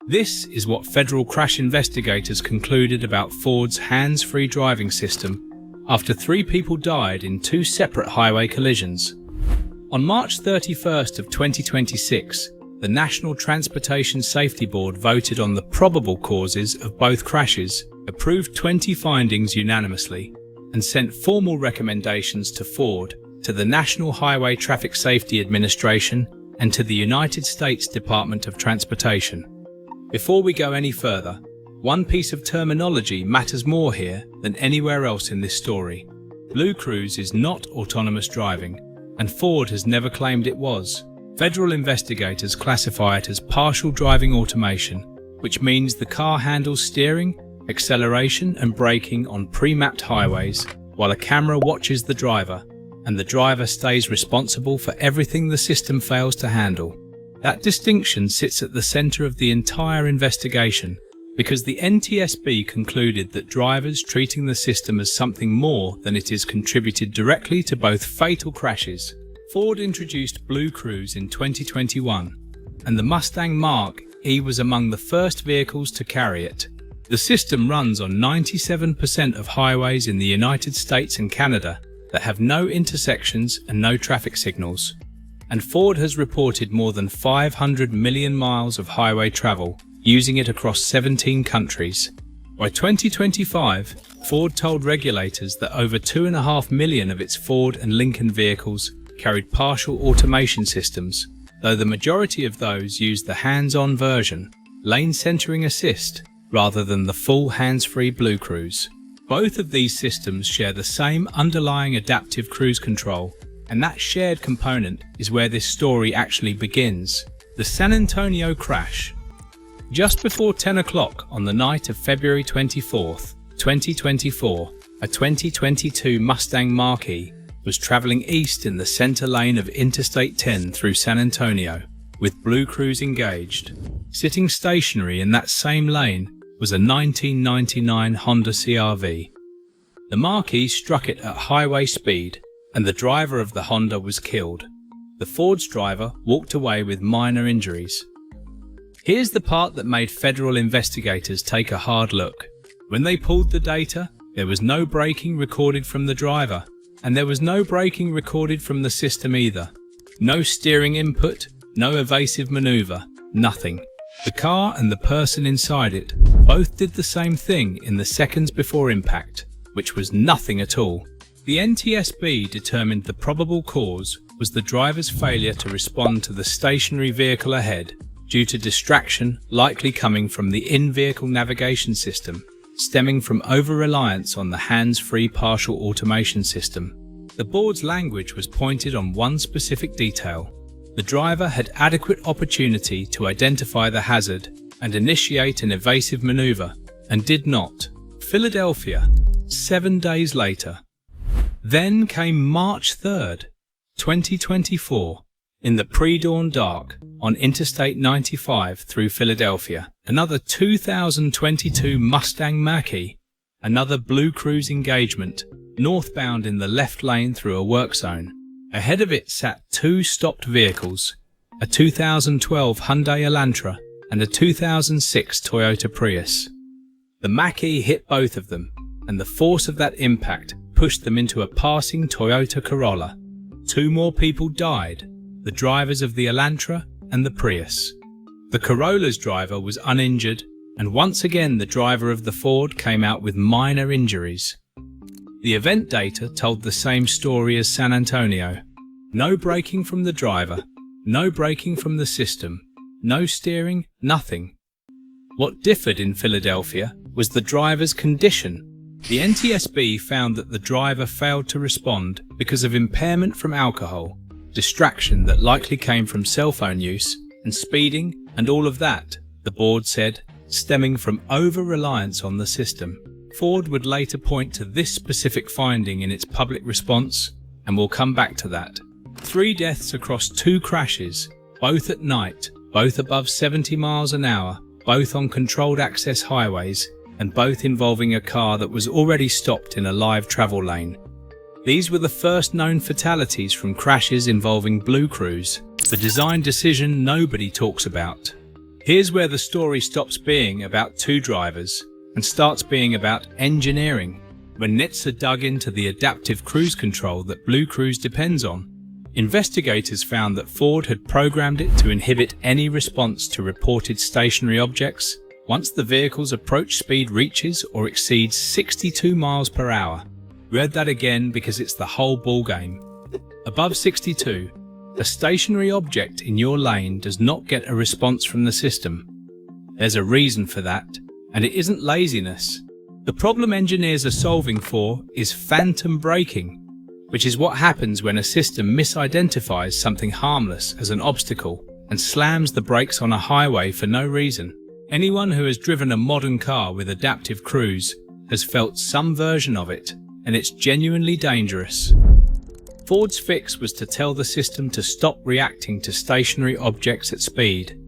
This is what federal crash investigators concluded about Ford's hands-free driving system after 3 people died in 2 separate highway collisions. On March 31st of 2026, the National Transportation Safety Board voted on the probable causes of both crashes, approved 20 findings unanimously, and sent formal recommendations to Ford, to the National Highway Traffic Safety Administration, and to the United States Department of Transportation. Before we go any further, one piece of terminology matters more here than anywhere else in this story. BlueCruise is not autonomous driving, and Ford has never claimed it was. Federal investigators classify it as partial driving automation, which means the car handles steering, acceleration and braking on pre-mapped highways, while a camera watches the driver, and the driver stays responsible for everything the system fails to handle. That distinction sits at the center of the entire investigation, because the NTSB concluded that drivers treating the system as something more than it is contributed directly to both fatal crashes. Ford introduced BlueCruise in 2021, and the Mustang Mach-E was among the first vehicles to carry it. The system runs on 97% of highways in the United States and Canada that have no intersections and no traffic signals. And Ford has reported more than 500 million miles of highway travel, using it across 17 countries. By 2025, Ford told regulators that over 2.5 million of its Ford and Lincoln vehicles carried partial automation systems, though the majority of those used the hands-on version, lane centering assist, rather than the full hands-free BlueCruise. Both of these systems share the same underlying adaptive cruise control, and that shared component is where this story actually begins. The San Antonio crash. Just before 10 o'clock on the night of February 24th, 2024, a 2022 Mustang Mach-E was traveling east in the center lane of Interstate 10 through San Antonio, with BlueCruise engaged. Sitting stationary in that same lane was a 1999 Honda CR-V. The Mach-E struck it at highway speed, and the driver of the Honda was killed. The Ford's driver walked away with minor injuries. Here's the part that made federal investigators take a hard look. When they pulled the data, there was no braking recorded from the driver, and there was no braking recorded from the system either. No steering input, no evasive maneuver, nothing. The car and the person inside it both did the same thing in the seconds before impact, which was nothing at all. The NTSB determined the probable cause was the driver's failure to respond to the stationary vehicle ahead due to distraction likely coming from the in-vehicle navigation system, stemming from over-reliance on the hands-free partial automation system. The board's language was pointed on one specific detail. The driver had adequate opportunity to identify the hazard and initiate an evasive maneuver, and did not. Philadelphia, 7 days later. Then came March 3rd, 2024, in the pre-dawn dark on Interstate 95 through Philadelphia. Another 2022 Mustang Mach-E, another BlueCruise engagement, northbound in the left lane through a work zone. Ahead of it sat 2 stopped vehicles, a 2012 Hyundai Elantra and a 2006 Toyota Prius. The Mach-E hit both of them, and the force of that impact pushed them into a passing Toyota Corolla. 2 more people died, the drivers of the Elantra and the Prius. The Corolla's driver was uninjured, and once again the driver of the Ford came out with minor injuries. The event data told the same story as San Antonio. No braking from the driver, no braking from the system, no steering, nothing. What differed in Philadelphia was the driver's condition. The NTSB found that the driver failed to respond because of impairment from alcohol, distraction that likely came from cell phone use, and speeding, and all of that, the board said, stemming from over-reliance on the system. Ford would later point to this specific finding in its public response, and we'll come back to that. 3 deaths across 2 crashes, both at night, both above 70 miles an hour, both on controlled access highways, and both involving a car that was already stopped in a live travel lane. These were the first known fatalities from crashes involving BlueCruise, the design decision nobody talks about. Here's where the story stops being about two drivers and starts being about engineering. When NTSB dug into the adaptive cruise control that BlueCruise depends on, investigators found that Ford had programmed it to inhibit any response to reported stationary objects once the vehicle's approach speed reaches or exceeds 62 miles per hour. Read that again because it's the whole ballgame. Above 62, a stationary object in your lane does not get a response from the system. There's a reason for that, and it isn't laziness. The problem engineers are solving for is phantom braking, which is what happens when a system misidentifies something harmless as an obstacle and slams the brakes on a highway for no reason. Anyone who has driven a modern car with adaptive cruise has felt some version of it, and it's genuinely dangerous. Ford's fix was to tell the system to stop reacting to stationary objects at speed.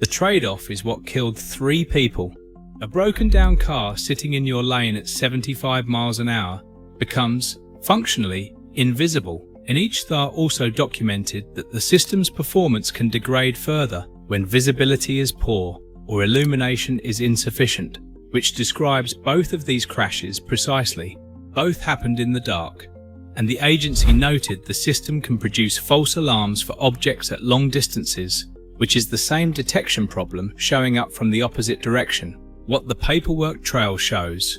The trade-off is what killed 3 people. A broken down car sitting in your lane at 75 miles an hour becomes, functionally, invisible. And NTSB also documented that the system's performance can degrade further when visibility is poor or illumination is insufficient, which describes both of these crashes precisely. Both happened in the dark, and the agency noted the system can produce false alarms for objects at long distances, which is the same detection problem showing up from the opposite direction. What the paperwork trail shows.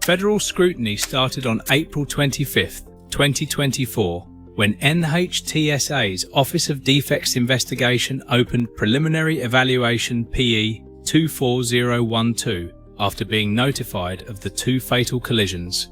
Federal scrutiny started on April 25, 2024, when NHTSA's Office of Defects Investigation opened Preliminary Evaluation PE 24012 after being notified of the 2 fatal collisions.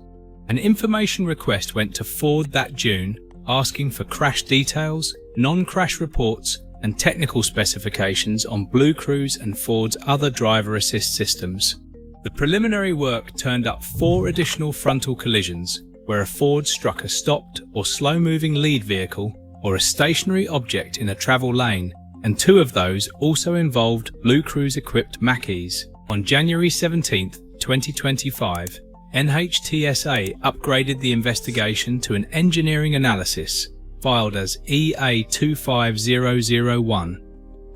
An information request went to Ford that June asking for crash details, non-crash reports, and technical specifications on BlueCruise and Ford's other driver assist systems. The preliminary work turned up 4 additional frontal collisions where a Ford struck a stopped or slow-moving lead vehicle or a stationary object in a travel lane, and 2 of those also involved BlueCruise-equipped Mackeys. On January 17, 2025, NHTSA upgraded the investigation to an engineering analysis, filed as EA25001.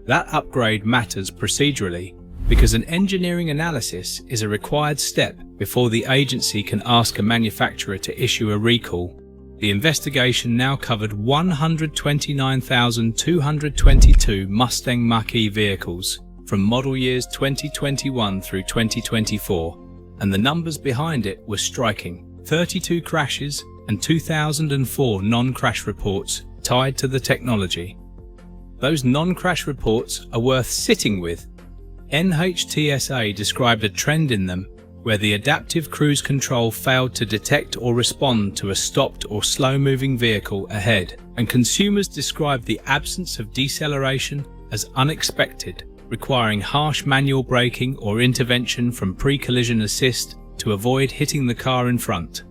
That upgrade matters procedurally because an engineering analysis is a required step before the agency can ask a manufacturer to issue a recall. The investigation now covered 129,222 Mustang Mach-E vehicles from model years 2021 through 2024, and the numbers behind it were striking: 32 crashes and 2,004 non-crash reports tied to the technology. Those non-crash reports are worth sitting with. NHTSA described a trend in them where the adaptive cruise control failed to detect or respond to a stopped or slow-moving vehicle ahead, and consumers described the absence of deceleration as unexpected, requiring harsh manual braking or intervention from pre-collision assist to avoid hitting the car in front.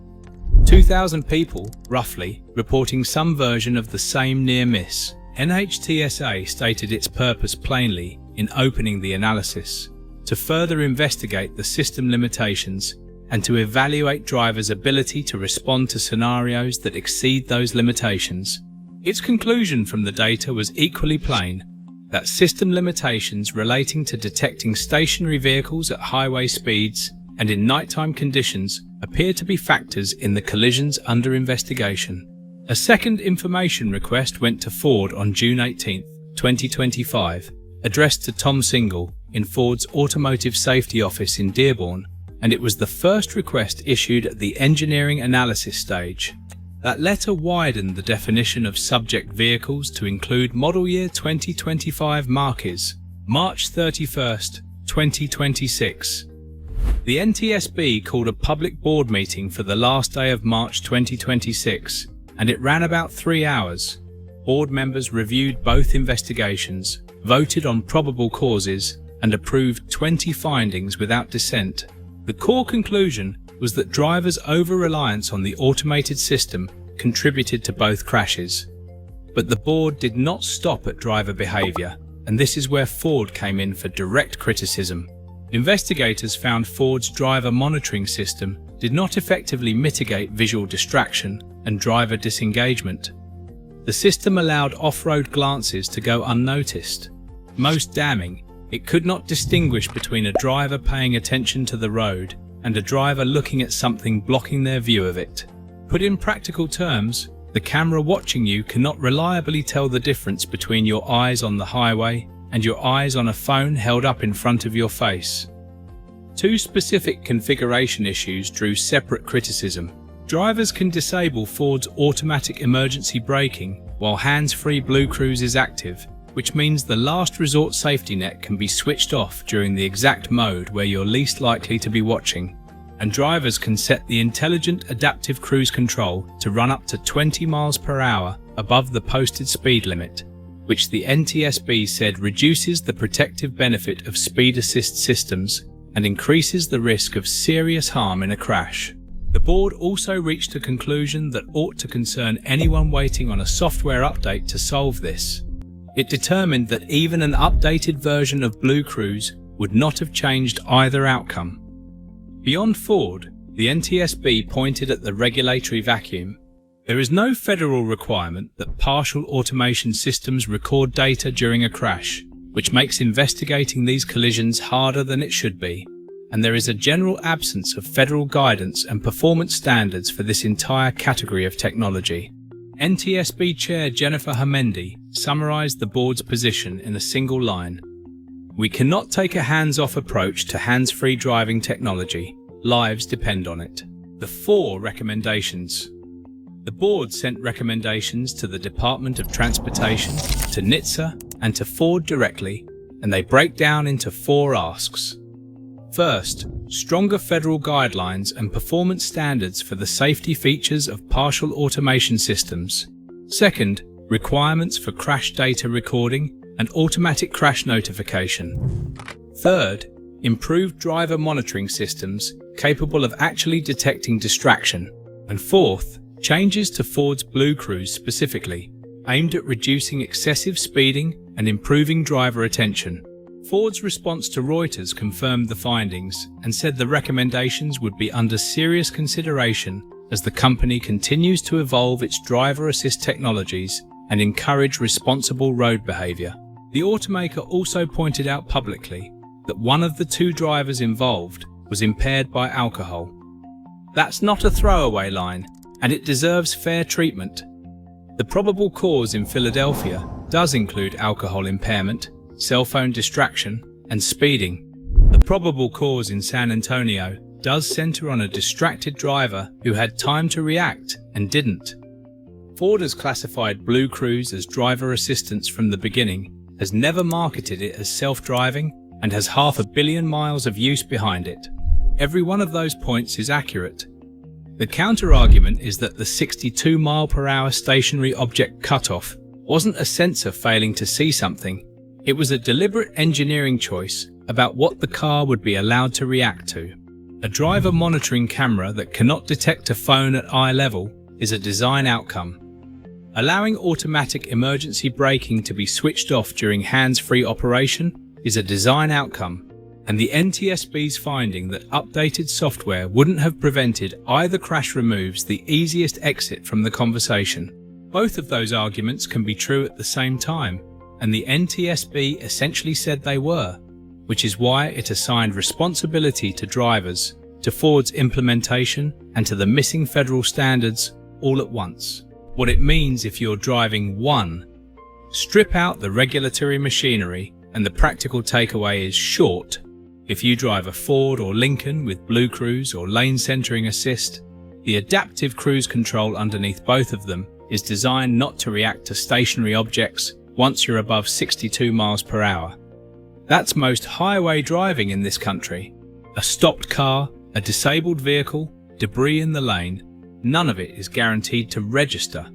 2,000 people, roughly, reporting some version of the same near miss. NHTSA stated its purpose plainly in opening the analysis: to further investigate the system limitations and to evaluate drivers' ability to respond to scenarios that exceed those limitations. Its conclusion from the data was equally plain: that system limitations relating to detecting stationary vehicles at highway speeds and in nighttime conditions appear to be factors in the collisions under investigation. A second information request went to Ford on June 18, 2025, addressed to Tom Single in Ford's Automotive Safety Office in Dearborn, and it was the first request issued at the engineering analysis stage. That letter widened the definition of subject vehicles to include model year 2025 Mach-Es, March 31, 2026. The NTSB called a public board meeting for the last day of March 2026, and it ran about 3 hours. Board members reviewed both investigations, voted on probable causes, and approved 20 findings without dissent. The core conclusion was that drivers' over-reliance on the automated system contributed to both crashes. But the board did not stop at driver behavior, and this is where Ford came in for direct criticism. Investigators found Ford's driver monitoring system did not effectively mitigate visual distraction and driver disengagement. The system allowed off-road glances to go unnoticed. Most damning, It could not distinguish between a driver paying attention to the road and a driver looking at something blocking their view of it. Put in practical terms, the camera watching you cannot reliably tell the difference between your eyes on the highway and your eyes on a phone held up in front of your face. Two specific configuration issues drew separate criticism. Drivers can disable Ford's automatic emergency braking while hands-free BlueCruise is active, which means the last resort safety net can be switched off during the exact mode where you're least likely to be watching. And drivers can set the intelligent adaptive cruise control to run up to 20 miles per hour above the posted speed limit, which the NTSB said reduces the protective benefit of speed assist systems and increases the risk of serious harm in a crash. The board also reached a conclusion that ought to concern anyone waiting on a software update to solve this. It determined that even an updated version of BlueCruise would not have changed either outcome. Beyond Ford, the NTSB pointed at the regulatory vacuum. There is no federal requirement that partial automation systems record data during a crash, which makes investigating these collisions harder than it should be. And there is a general absence of federal guidance and performance standards for this entire category of technology. NTSB Chair Jennifer Hamendi summarized the board's position in a single line. We cannot take a hands-off approach to hands-free driving technology. Lives depend on it. The 4 recommendations. The board sent recommendations to the Department of Transportation, to NHTSA, and to Ford directly, and they break down into 4 asks. First, stronger federal guidelines and performance standards for the safety features of partial automation systems. Second, requirements for crash data recording and automatic crash notification. Third, improved driver monitoring systems capable of actually detecting distraction. And fourth, changes to Ford's BlueCruise specifically, aimed at reducing excessive speeding and improving driver attention. Ford's response to Reuters confirmed the findings and said the recommendations would be under serious consideration as the company continues to evolve its driver assist technologies and encourage responsible road behavior. The automaker also pointed out publicly that one of the 2 drivers involved was impaired by alcohol. That's not a throwaway line, and it deserves fair treatment. The probable cause in Philadelphia does include alcohol impairment, cell phone distraction, and speeding. The probable cause in San Antonio does center on a distracted driver who had time to react and didn't. Ford has classified BlueCruise as driver assistance from the beginning, has never marketed it as self-driving, and has 500 million miles of use behind it. Every one of those points is accurate. The counter-argument is that the 62 mph stationary object cutoff wasn't a sensor failing to see something. It was a deliberate engineering choice about what the car would be allowed to react to. A driver monitoring camera that cannot detect a phone at eye level is a design outcome. Allowing automatic emergency braking to be switched off during hands-free operation is a design outcome, and the NTSB's finding that updated software wouldn't have prevented either crash removes the easiest exit from the conversation. Both of those arguments can be true at the same time, and the NTSB essentially said they were, which is why it assigned responsibility to drivers, to Ford's implementation, and to the missing federal standards all at once. What it means if you're driving 1. Strip out the regulatory machinery, and the practical takeaway is short. If you drive a Ford or Lincoln with BlueCruise or lane centering assist, the adaptive cruise control underneath both of them is designed not to react to stationary objects once you're above 62 miles per hour. That's most highway driving in this country. A stopped car, a disabled vehicle, debris in the lane, none of it is guaranteed to register.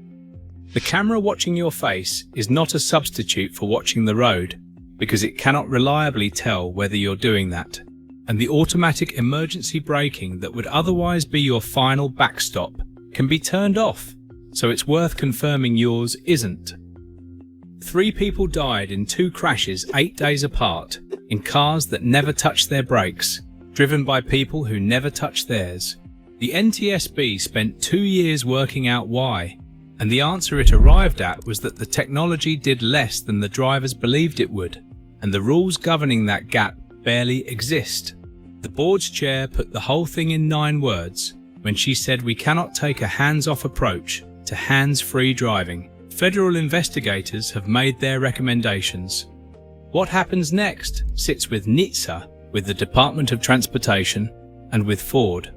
The camera watching your face is not a substitute for watching the road, because it cannot reliably tell whether you're doing that. And the automatic emergency braking that would otherwise be your final backstop can be turned off, so it's worth confirming yours isn't. 3 people died in 2 crashes 8 days apart, in cars that never touched their brakes, driven by people who never touched theirs. The NTSB spent 2 years working out why, and the answer it arrived at was that the technology did less than the drivers believed it would. and the rules governing that gap barely exist. The board's chair put the whole thing in 9 words when she said we cannot take a hands-off approach to hands-free driving. Federal investigators have made their recommendations. What happens next sits with NHTSA, with the Department of Transportation, and with Ford.